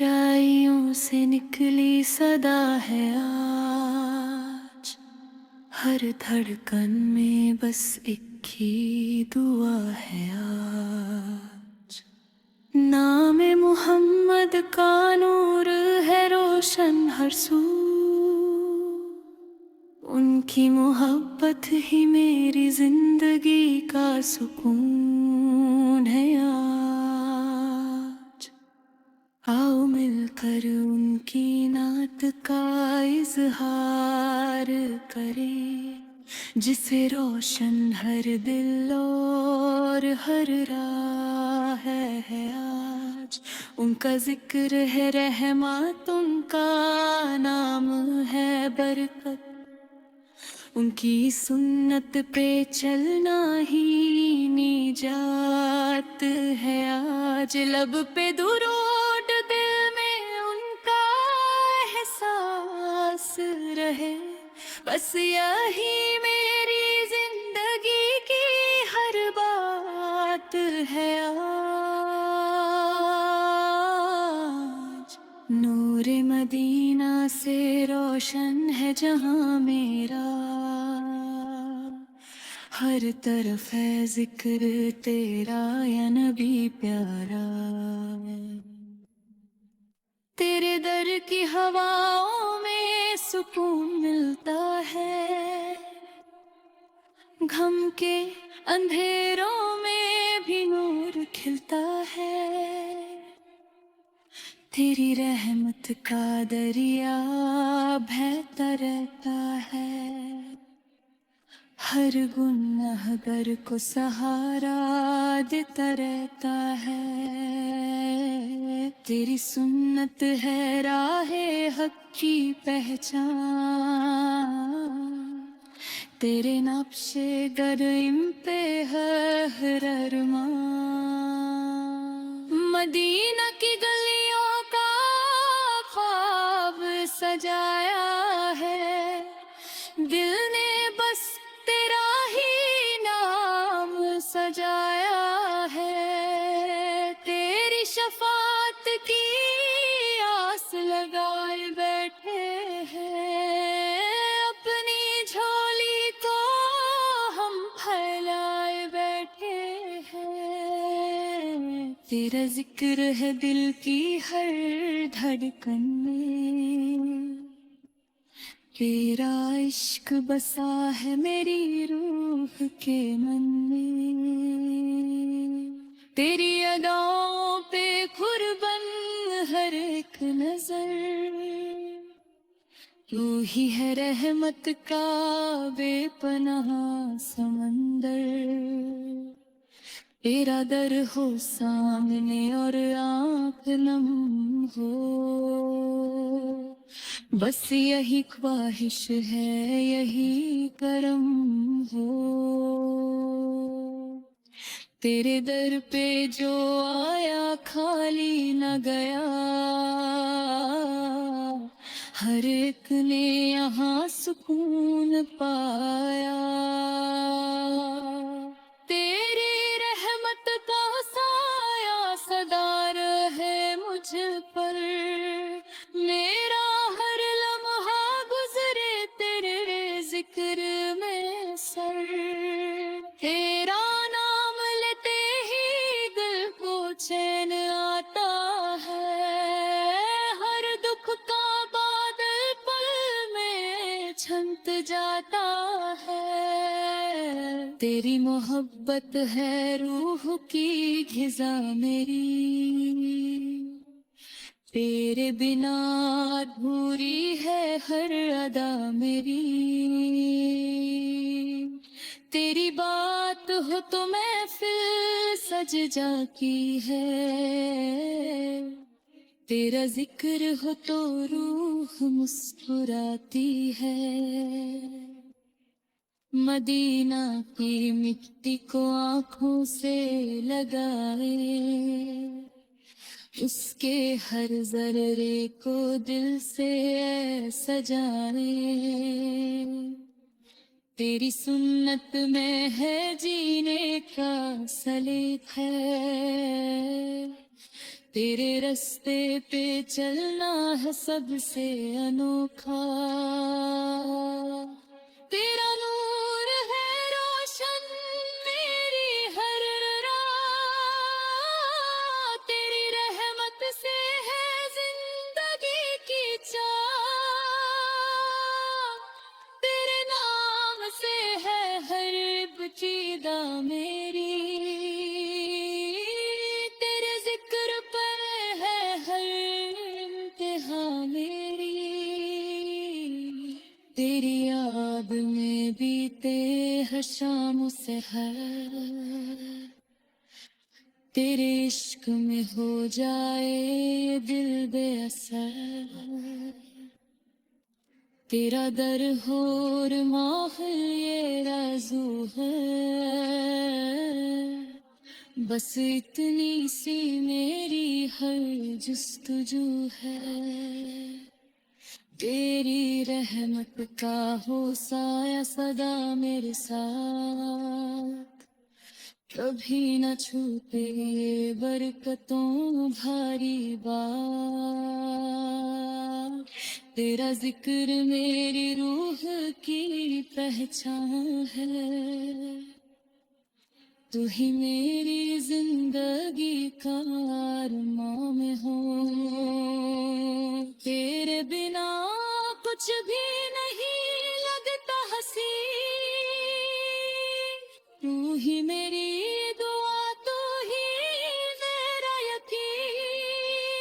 गहराइयों से निकली सदा है आज, हर धड़कन में बस एक ही दुआ है आज। नाम मोहम्मद का नूर है रोशन हर सू, उनकी मोहब्बत ही मेरी जिंदगी का सुकून है आज। आओ मिलकर उनकी नात का इजहार करें, जिसे रोशन हर दिल और हर राह है आज। उनका जिक्र है रहमत, उनका नाम है बरकत, उनकी सुन्नत पे चलना ही निजात है आज। लब पे दुरूद, दिल में उनका एहसास रहे, बस यही मेरी जिंदगी की हर बात है आज। नूरे मदीना से रोशन है जहां मेरा, हर तरफ है जिक्र तेरा या नबी प्यारा। तेरे दर की हवाओं में सुकून मिलता है, गम के अंधेरों में भी नूर खिलता है। तेरी रहमत का दरिया बहता रहता है, हर गुनहगार को सहारा देता रहता है। तेरी सुन्नत है राहे हक की पहचान, तेरे नक्शे कदम पे है हर अरमान। मदीना की गलियों का ख्वाब सजाया है, दिल ने बस तेरा ही नाम सजाया है। तेरी शफात की आस लगाए बैठे हैं, अपनी झोली को हम फैलाए बैठे हैं। तेरा जिक्र है दिल की हर धड़कन में, तेरा इश्क बसा है मेरी रूह के मन में। तेरी अदाओं पे कुर्बन हर एक नजर, तू ही है रहमत का बेपनाह समंदर। तेरा दर हो सामने और आँख नम हो, बस यही ख्वाहिश है यही करम हो। तेरे दर पे जो आया खाली न गया, हर एक ने यहाँ सुकून पाया। तेरी रहमत का साया सदा रहे मुझ पर, मेरा हर लम्हा गुजरे तेरे जिक्र में सर। तेरा नाम लेते ही दिल को चैन आता है, हर दुख का बादल पल में छंट जाता है। तेरी मोहब्बत है रूह की ग़िज़ा मेरी, तेरे बिना अधूरी है हर अदा मेरी। तेरी बात हो तो महफ़िल सज जाती है, तेरा जिक्र हो तो रूह मुस्कुराती है। मदीना की मिट्टी को आँखों से लगाए, उसके हर जर्रे को दिल से सजाए। तेरी सुन्नत में है जीने का सलीक़ा है, تیرے رستے پہ چلنا ہے سب سے انوکھا، تیرا نور ہے روشن میری ہر راہ، تیری رحمت سے ہے زندگی کی چاہ، تیرے نام سے ہے ہر ابتدا میری، تیرے ذکر پر ہے ہر انتہا میری، تیری یاد میں بیتے ہر شام و سحر، تیرے عشق میں ہو جائے دل بے اثر، تیرا در ہور ماحول یہ رازو ہے، بس اتنی سی میری ہر جستجو ہے، تیری رحمت کا ہو سایہ سدا میرے ساتھ، کبھی نہ چھوٹے یہ برکتوں بھاری بات، تیرا ذکر میری روح کی پہچان ہے، تو ہی میری زندگی کا ارمان میں ہو، تیرے بنا کچھ بھی نہیں لگتا حسین، تو ہی میری دعا، تو ہی میرا یقین،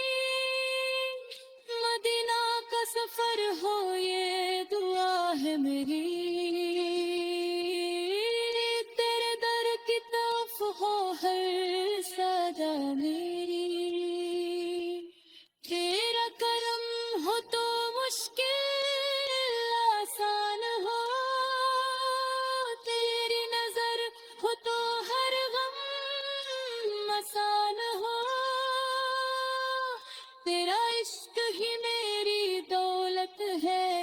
مدینہ کا سفر ہو یہ دعا ہے میری، تیرے در کی طرف ہو ہر صدا میری، تیرا کرم ہو تو مشکل آسان ہو، تیری نظر ہو تو ہر غم آسان ہو، تیرا عشق ہی میری دولت ہے